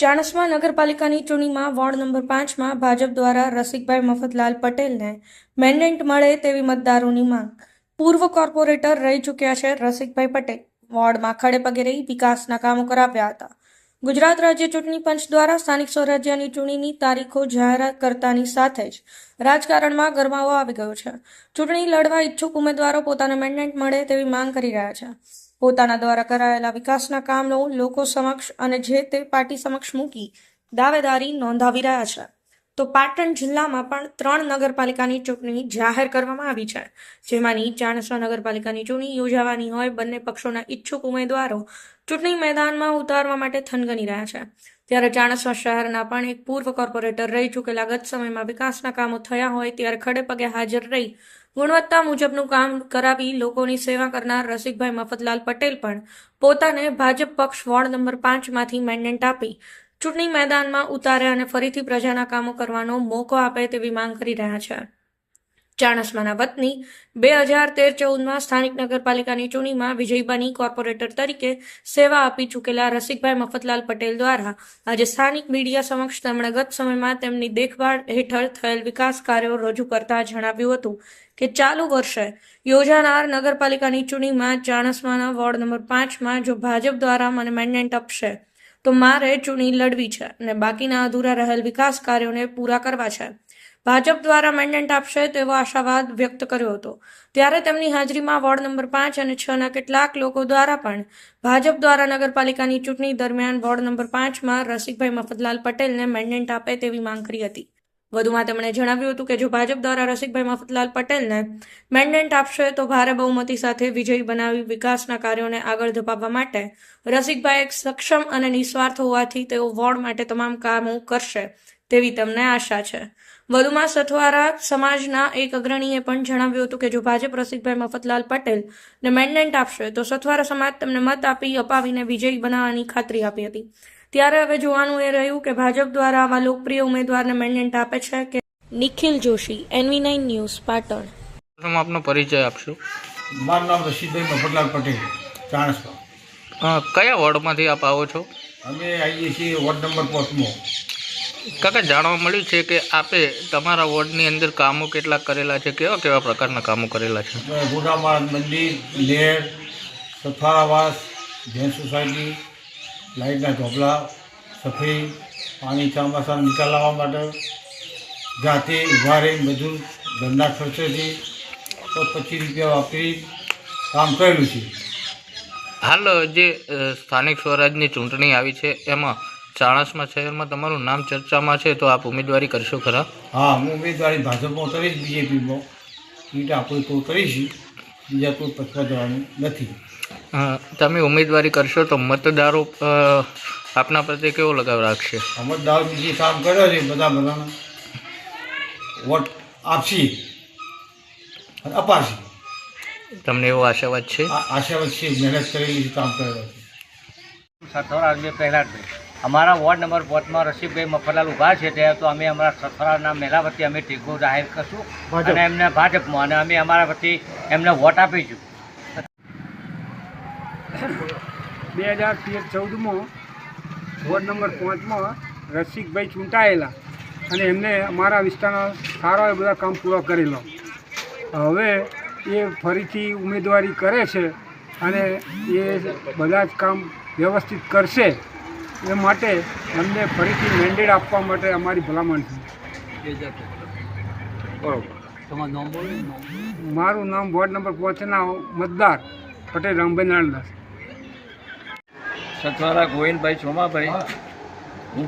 ચાણસ્મા નગરપાલિકાની ચૂંટણીમાં ward number 5માં Bhajap દ્વારા રસિકભાઈ મફતલાલ પટેલને મેન્ડેટ મળે તેવી મતદારોની માંગ. પૂર્વ કોર્પોરેટર રહી ચૂક્યા છે રસિકભાઈ પટેલ. વોર્ડમાં ખડેપગે રહી વિકાસના કામો કરાવ્યા હતા. ગુજરાત રાજ્ય ચૂંટણી પંચ દ્વારા સ્થાનિક સ્વરાજ્યની ચૂંટણીની તારીખો જાહેર કરતાની સાથે જ રાજકારણમાં ગરમાવો આવી ગયો છે. ચૂંટણી લડવા ઈચ્છુક ઉમેદવારો પોતાને મેન્ડેટ મળે તેવી માંગ કરી રહ્યા છે. પોતાના દ્વારા કરાયેલા વિકાસના કામનો લોકો સમક્ષ અને જે તે પાર્ટી સમક્ષ મૂકી દાવેદારી નોંધાવી રહ્યા છે. તો પાટણ જિલ્લામાં પણ 3 નગરપાલિકાની ચૂંટણી જાહેર કરવામાં આવી છે, જેમાંની ચાણસ્મા નગરપાલિકાની ચૂંટણી યોજાવાની હોય બંને પક્ષોના ઈચ્છુક ઉમેદવારો ચૂંટણી મેદાનમાં ઉતારવા માટે થનગની રહ્યા છે. ત્યારે ચાણસ્મા શહેરના પણ એક પૂર્વ કોર્પોરેટર રહી ચૂકેલા ગત સમયમાં વિકાસના કામો થયા હોય ત્યારે ખડેપગે હાજર રહી ગુણવત્તા મુજબનું કામ કરાવી લોકોની સેવા કરનાર રસિકભાઈ મફતલાલ પટેલ પણ પોતાને ભાજપ પક્ષ વોર્ડ નંબર 5માંથી મેન્ડેટ આપી ચૂંટણી મેદાનમાં ઉતારે અને ફરીથી પ્રજાના કામો કરવાનો મોકો આપે તેવી માંગ કરી રહ્યા છે. ચાણસ્માના વતની 2013-14માં સ્થાનિક નગરપાલિકાની ચૂંટણીમાં વિજયી બની કોર્પોરેટર તરીકે સેવા આપી ચૂકેલા રસિકભાઈ મફતલાલ પટેલ દ્વારા આજે સ્થાનિક મીડિયા સમક્ષ તેમણે ગત સમયમાં તેમની દેખભાળ હેઠળ થયેલ વિકાસ કાર્યો રજૂ કરતા જણાવ્યું હતું કે ચાલુ વર્ષે યોજાનાર નગરપાલિકાની ચૂંટણીમાં ચાણસ્માના વોર્ડ નંબર 5માં જો ભાજપ દ્વારા મને મેન્ડેટ આપશે તો મારે ચૂંટણી લડવી છે અને બાકીના અધૂરા રહેલ વિકાસ કાર્યોને પૂરા કરવા છે. ભાજપ દ્વારા મેન્ડેટ આપશે તેવો આશાવાદ વ્યક્ત કર્યો હતો. ત્યારે તેમની હાજરીમાં વોર્ડ નંબર 5 અને 6ના કેટલાક લોકો દ્વારા પણ ભાજપ દ્વારા નગરપાલિકાની ચૂંટણી દરમિયાન વોર્ડ નંબર 5માં રસિકભાઈ મફતલાલ પટેલને મેન્ડેટ આપે તેવી માંગ કરી હતી. વધુમાં તેમણે જણાવ્યું હતું કે જો ભાજપ દ્વારા રસિકભાઈ મફતલાલ પટેલને મેન્ડેટ આપશે તો ભારે બહુમતી સાથે વિજયી બનાવી વિકાસના કાર્યોને આગળ ધપાવવા માટે રસિકભાઈ એક સક્ષમ અને નિસ્વાર્થ હોવાથી તેઓ વોર્ડ માટે તમામ કામો કરશે તેવી તેમને આશા છે. વધુમાં સથવારા સમાજના એક અગ્રણીએ પણ જણાવ્યું હતું કે જો ભાજપ રસિકભાઈ મફતલાલ પટેલને મેન્ડેટ આપશે તો સથવારા સમાજ તેમને મત અપાવીને વિજયી બનાવવાની ખાતરી આપી હતી. ત્યારે હવે જોવાનું એ રહ્યું કે ભાજપ દ્વારા આવા લોકપ્રિય ઉમેદવારને મેન્ડેટ આપે છે કે. Nikhil Joshi, NV9 news, Patan. તમે આપનો પરિચય આપશો? મારું નામ રશીદભાઈ મફતલાલ પટેલ, ચાણસ્મા. કયા વોર્ડમાંથી આપ આવો છો? અમે આવીએ છીએ વોર્ડ નંબર 5માં. કાકા, જાણવા મળ્યું છે કે આપે તમારા વોર્ડની અંદર કામો કેટલા કરેલા છે, કેવા કેવા પ્રકારના કામો કરેલા છે? ગોડામાં મંદિર, લેર, સથવારાવાસ, જૈન સોસાયટી, લાઇટના ઢોકળા, સફાઈ, પાણી ચોમાસાનો નિકાલ લાવવા માટે જાતે ઉભા રહી બધું ધંધા ખર્ચેથી 25 રૂપિયા વાપરી કામ કરેલું છે. હાલ જે સ્થાનિક સ્વરાજની ચૂંટણી આવી છે એમાં ચાણસ્મા શહેરમાં તમારું નામ ચર્ચામાં છે, તો આપ ઉમેદવારી કરશો ખરા? હા, હું ઉમેદવારી ભાજપમાં કરીશ, BJPમાં સીટ આપણે તો કરીશું, બીજા કોઈ પક્ષમાં જવાનું નથી. તમે ઉમેદવારી કરશો તો મતદારો આપના પ્રત્યે કેવો લગાવ રાખશે? મતદારો બીજે કામ કર્યો છે બધાને વોટ આપશી અને અપાશી. તમને એવો આશાવાદ છે? આશાવાદ છે, મહેનત કરેલી કામ કરેલો છે. સથવારા પહેલાં અમારા વોર્ડ નંબર 5માં રસિકભાઈ મફતલાલ ઊભા છે ત્યાં તો અમે અમારા સથવારાના મહિલા વતી અમે ટેકો જાહેર કરશું અને એમને ભાજપમાં અને અમે અમારા વતી એમને વોટ આપીશું. 2013-14માં વોર્ડ નંબર 5માં રસિકભાઈ ચૂંટાયેલા અને એમને અમારા વિસ્તારના સારા એ બધા કામ પૂરા કરેલો. હવે એ ફરીથી ઉમેદવારી કરે છે અને એ બધા જ કામ વ્યવસ્થિત કરશે એ માટે એમને ફરીથી મેન્ડેટ આપવા માટે અમારી ભલામણ છે. મારું નામ વોર્ડ નંબર 5ના મતદાર પટેલ રામભાઈ નાણદાસ. સથવારા ગોવિંદભાઈ સોમાભાઈ, હું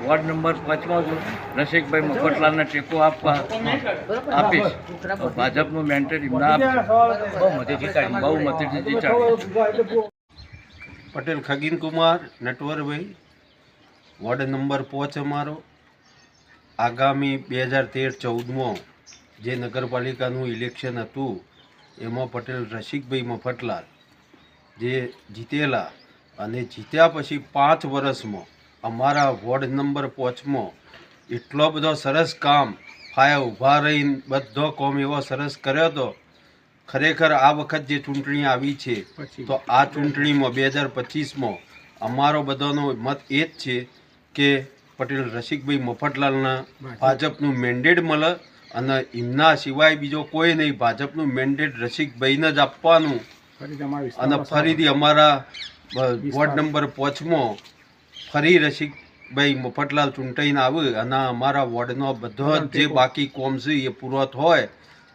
વોર્ડ નંબર 5માં છું. રસિકભાઈ મફતલાલને ટેકો આપીશ. ભાજપનું મેન્ડેટ બહુમતીથી જીતાડી. પટેલ ખગીન કુમાર નટવરભાઈ, વોર્ડ નંબર 5 અમારો. આગામી 2013-14માં જે નગરપાલિકાનું ઇલેક્શન હતું એમાં પટેલ રસિકભાઈ મફતલાલ જે જીતેલા અને જીત્યા પછી 5 વર્ષમાં અમારા વોર્ડ નંબર 5માં એટલો બધો સરસ કામ ફાયા ઊભા રહીને બધો કામ એવો સરસ કર્યો હતો. ખરેખર આ વખત જે ચૂંટણી આવી છે તો આ ચૂંટણીમાં 2025માં અમારો બધાનો મત એ જ છે કે પટેલ રસિકભાઈ મફતલાલના ભાજપનું મેન્ડેટ મળે અને એમના સિવાય બીજો કોઈ નહીં, ભાજપનું મેન્ડેટ રસિકભાઈને જ આપવાનું અને ફરીથી અમારા વોર્ડ નંબર 5માં ફરી રસિકભાઈ મફતલાલ ચૂંટાઈને આવે અને અમારા વોર્ડનો બધો જ જે બાકી કોમ છે એ પૂરો થાય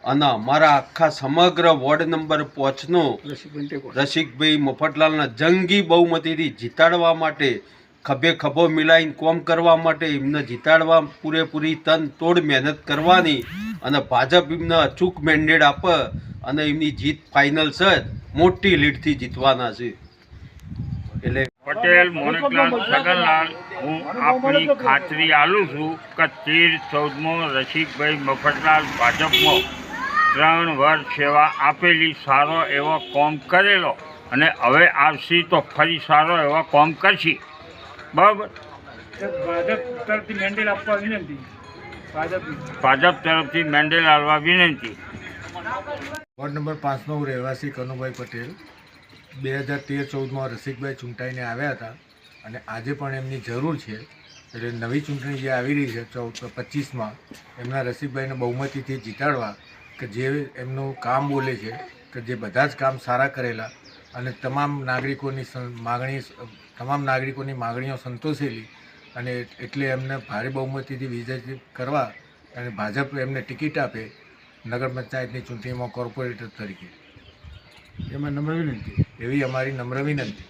અને અમારા આખા સમગ્ર વોર્ડ નંબર 5નો રસિકભાઈ મફતલાલના જંગી બહુમતીથી જીતાડવા માટે ખભે ખભો મિલાઈને કોમ કરવા માટે એમને જીતાડવા પૂરેપૂરી તન તોડ મહેનત કરવાની અને ભાજપ એમને અચૂક મેન્ડેટ આપે અને એમની જીત ફાઇનલ છે મોટી લીડથી જીતવાના છે. એટલે પટેલ મોનકલાલ છગનલાલ હું આપની ખાતરી આલું છું કે 13-14માં રસિકભાઈ મફતલાલ ભાજપમાં 3 વર્ષ સેવા આપેલી, સારો એવો કોમ કરેલો અને હવે આવશે તો ફરી સારો એવો કોમ કરશે. બરાબર. ભાજપ તરફથી મેન્ડેટ આપવા વિનંતી. ભાજપ તરફથી મેન્ડેટ આપવા વિનંતી. વોર્ડ નંબર 5નો હું રહેવાસી કનુભાઈ પટેલ 2013-14માં રસિકભાઈ ચૂંટાઈને આવ્યા હતા અને આજે પણ એમની જરૂર છે. એટલે નવી ચૂંટણી જે આવી રહી છે 25માં એમના રસિકભાઈને બહુમતીથી જીતાડવા કે જે એમનું કામ બોલે છે કે જે બધા જ કામ સારા કરેલા અને તમામ નાગરિકોની માગણીઓ સંતોષેલી અને એટલે એમને ભારે બહુમતીથી વિજય કરવા અને ભાજપ એમને ટિકિટ આપે નગર પંચાયતની ચૂંટણીમાં કોર્પોરેટર તરીકે. એમાં નમ્ર વિનંતી, એવી અમારી નમ્ર વિનંતી.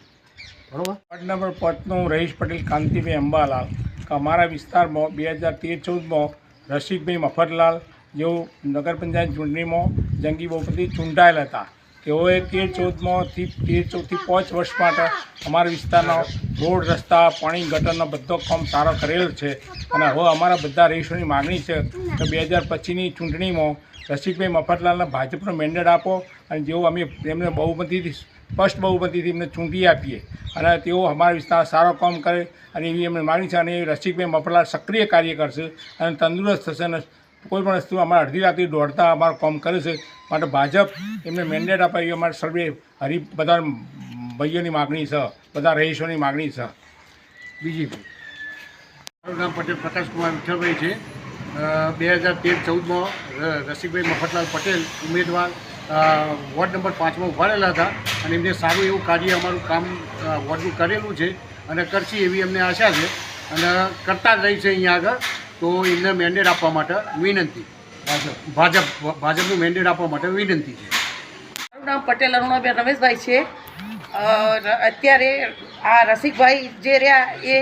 બરાબર. વોર્ડ નંબર 5નો હું રહીશ પટેલ કાંતિભાઈ અંબાલાલ કે અમારા વિસ્તારમાં 2013-14માં રસિકભાઈ મફતલાલ જેઓ નગર પંચાયત ચૂંટણીમાં જંગી બહુમતી ચૂંટાયેલા હતા. તેઓએ 13-14થી 5 વર્ષ માટે અમારા વિસ્તારના રોડ, રસ્તા, પાણી, ગટરનો બધો કામ સારો કરેલ છે અને હવે અમારા બધા રહીશોની માગણી છે કે 2025ની ચૂંટણીમાં રસિકભાઈ મફતલાલના ભાજપનો મેન્ડેટ આપો અને જેઓ અમે એમને બહુમતીથી સ્પષ્ટ બહુમતીથી એમને ચૂંટી આપીએ અને તેઓ અમારા વિસ્તારમાં સારો કામ કરે અને એવી એમને માગણી છે. અને રસિકભાઈ મફતલાલ સક્રિય કાર્ય કરશે અને તંદુરસ્ત થશે અને કોઈ પણ વસ્તુ અમારા અડધી રાત્રે દોડતા અમારું કામ કરે છે. માટે ભાજપ એમને મેન્ડેટ આપે એવી અમારે સર્વે બધા ભાઈઓની માગણી છે, બધા રહીશોની માગણી છે. બીજી મારું નામ પટેલ પ્રકાશકુમાર વિઠ્ઠલભાઈ છે. 2013-14માં રસિકભાઈ મફતલાલ પટેલ ઉમેદવાર વોર્ડ નંબર 5માં ઉભા રહેલા હતા અને એમને સારું એવું કાર્ય અમારું કામ વોર્ડનું કરેલું છે અને કરશે એવી અમને આશા છે અને કરતા જ રહી છે અહીંયા આગળ. તો એમને મેન્ડેટ આપવા માટે વિનંતી, ભાજપનું મેન્ડેટ આપવા માટે વિનંતી છે. મારું નામ પટેલ અરુણાબેન રમેશભાઈ છે. અત્યારે આ રસિકભાઈ જે રહ્યા એ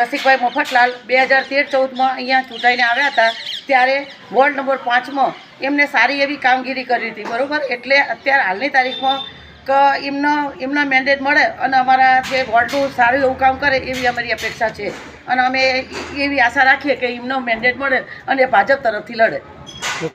રસિકભાઈ મફતલાલ 2013-14માં અહીંયા ચૂંટાઈને આવ્યા હતા ત્યારે વોર્ડ નંબર 5માં એમને સારી એવી કામગીરી કરી હતી. બરાબર. એટલે અત્યારે હાલની તારીખમાં કે એમના મેન્ડેટ મળે અને અમારા જે વોર્ડનું સારું એવું કામ કરે એવી અમારી અપેક્ષા છે અને અમે એવી આશા રાખીએ કે એમનો મેન્ડેટ મળે અને ભાજપ તરફથી લડે.